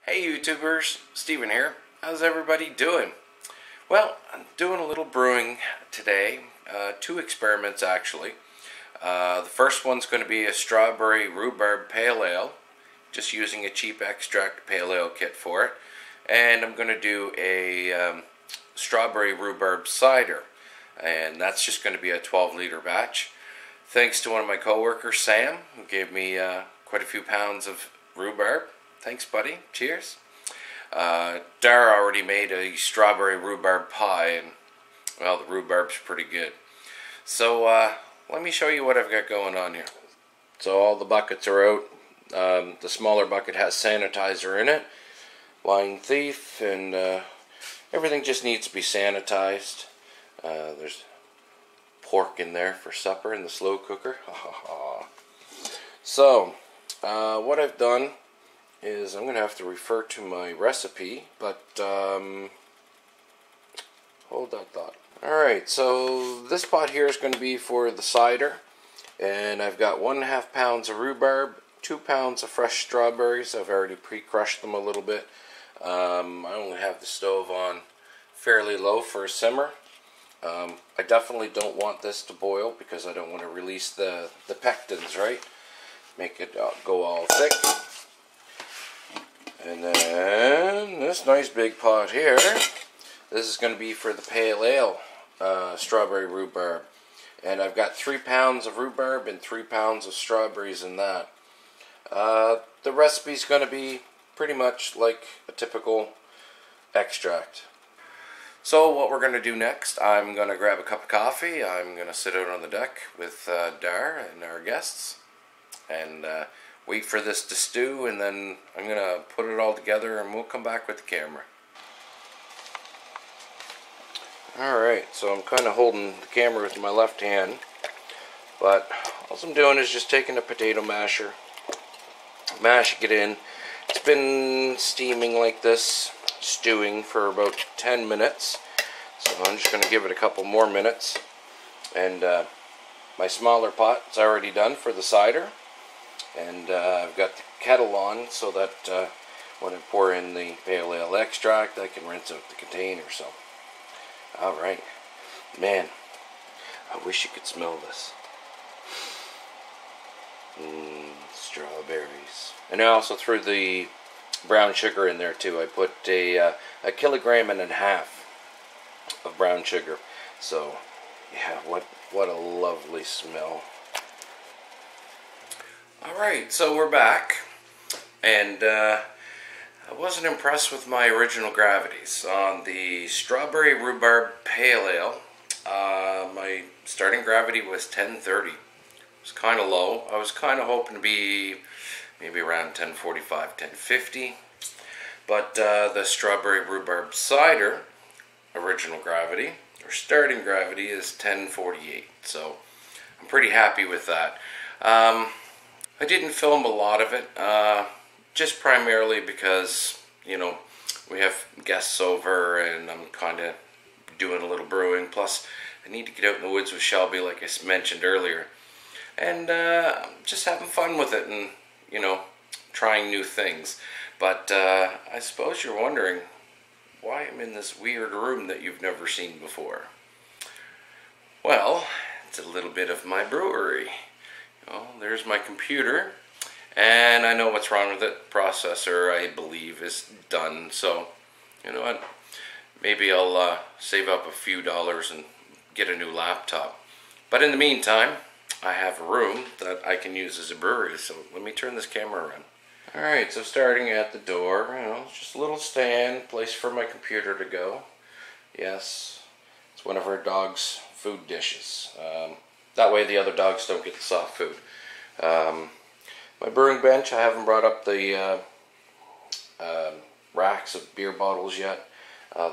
Hey YouTubers, Steven here. How's everybody doing? Well, I'm doing a little brewing today. Two experiments actually. The first one's going to be a strawberry rhubarb pale ale, just using a cheap extract pale ale kit for it. And I'm going to do a strawberry rhubarb cider, and that's just going to be a 12-liter batch. Thanks to one of my coworkers, Sam, who gave me quite a few pounds of rhubarb. Thanks, buddy. Cheers. Dara already made a strawberry rhubarb pie, and, well, the rhubarb's pretty good. So, let me show you what I've got going on here. So, all the buckets are out. The smaller bucket has sanitizer in it, Lying Thief, and everything just needs to be sanitized. There's pork in there for supper in the slow cooker. So, what I've done is I'm going to have to refer to my recipe, but hold that thought. Alright, so this pot here is going to be for the cider, and I've got 1.5 pounds of rhubarb, 2 pounds of fresh strawberries. I've already pre-crushed them a little bit. I only have the stove on fairly low for a simmer. I definitely don't want this to boil because I don't want to release the pectins, right? Make it go all thick. And then this nice big pot here, this is going to be for the pale ale strawberry rhubarb. And I've got 3 pounds of rhubarb and 3 pounds of strawberries in that. The recipe's going to be pretty much like a typical extract. So what we're going to do next, I'm going to grab a cup of coffee. I'm going to sit out on the deck with Dar and our guests and wait for this to stew, and then I'm going to put it all together and we'll come back with the camera. Alright, so I'm kind of holding the camera with my left hand, but all I'm doing is just taking a potato masher, mashing it in. It's been steaming like this, stewing for about 10 minutes, so I'm just going to give it a couple more minutes. And my smaller pot is already done for the cider, and I've got the kettle on so that when I pour in the pale ale extract I can rinse out the container. So alright, man, I wish you could smell this. Strawberries. And I also threw the brown sugar in there too. I put a 1.5 kilograms of brown sugar. So yeah, what a lovely smell. Alright, so we're back, and I wasn't impressed with my original gravities. On the strawberry rhubarb pale ale, my starting gravity was 1030. It was kind of low. I was kind of hoping to be maybe around 1045, 1050. But the strawberry rhubarb cider original gravity, or starting gravity, is 1048. So I'm pretty happy with that. I didn't film a lot of it, just primarily because, you know, we have guests over and I'm kind of doing a little brewing. Plus, I need to get out in the woods with Shelby, like I mentioned earlier. And just having fun with it and, you know, trying new things. But I suppose you're wondering why I'm in this weird room that you've never seen before. Well, it's a little bit of my brewery. Well, there's my computer, and I know what's wrong with it. Processor, I believe, is done. So, you know what? Maybe I'll save up a few dollars and get a new laptop. But in the meantime, I have a room that I can use as a brewery. So let me turn this camera around. Alright, so starting at the door, you know, just a little stand, place for my computer to go. Yes, it's one of our dog's food dishes. That way the other dogs don't get the soft food. My brewing bench, I haven't brought up the racks of beer bottles yet.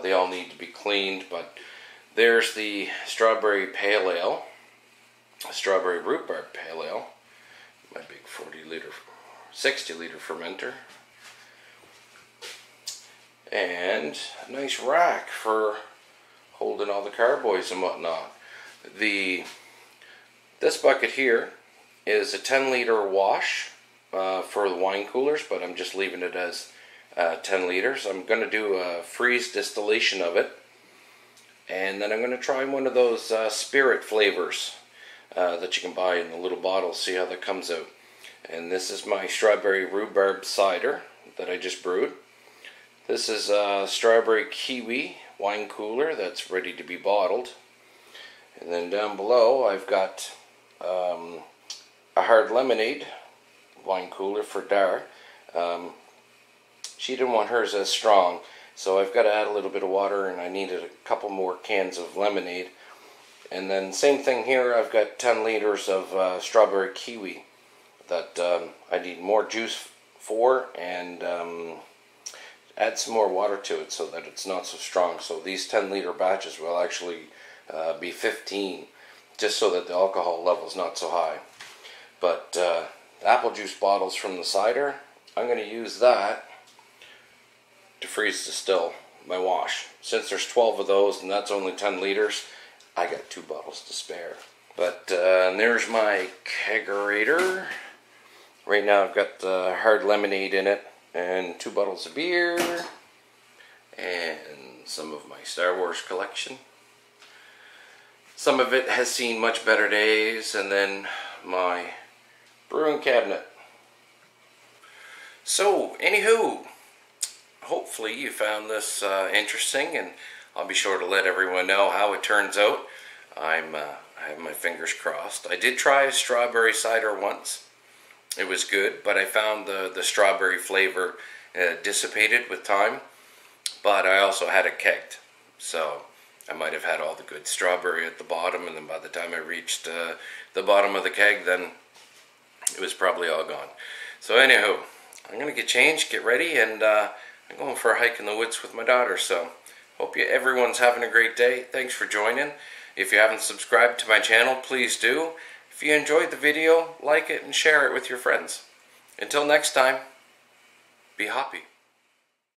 They all need to be cleaned, but there's the strawberry pale ale, strawberry rhubarb pale ale, my big 60-liter fermenter, and a nice rack for holding all the carboys and whatnot. This bucket here is a 10-liter wash for the wine coolers, but I'm just leaving it as 10 liters. I'm going to do a freeze distillation of it, and then I'm going to try one of those spirit flavors that you can buy in the little bottles, see how that comes out. And this is my strawberry rhubarb cider that I just brewed. This is a strawberry kiwi wine cooler that's ready to be bottled. And then down below I've got a hard lemonade wine cooler for Dar. She didn't want hers as strong, so I've got to add a little bit of water, and I needed a couple more cans of lemonade. And then same thing here, I've got 10 liters of strawberry kiwi that I need more juice for, and add some more water to it so that it's not so strong. So these 10-liter batches will actually be 15, just so that the alcohol level is not so high. But the apple juice bottles from the cider, I'm going to use that to freeze distill my wash. Since there's 12 of those and that's only 10 liters, I got 2 bottles to spare. But there's my kegerator. Right now I've got the hard lemonade in it, and 2 bottles of beer, and some of my Star Wars collection. Some of it has seen much better days, and then my brewing cabinet. So, anywho, hopefully you found this interesting, and I'll be sure to let everyone know how it turns out. I have my fingers crossed. I did try a strawberry cider once. It was good, but I found the strawberry flavor dissipated with time. But I also had it kegged, so I might have had all the good strawberry at the bottom, and then by the time I reached the bottom of the keg, then it was probably all gone. So anywho, I'm going to get changed, get ready, and I'm going for a hike in the woods with my daughter. So hope everyone's having a great day. Thanks for joining. If you haven't subscribed to my channel, please do. If you enjoyed the video, like it and share it with your friends. Until next time, be happy.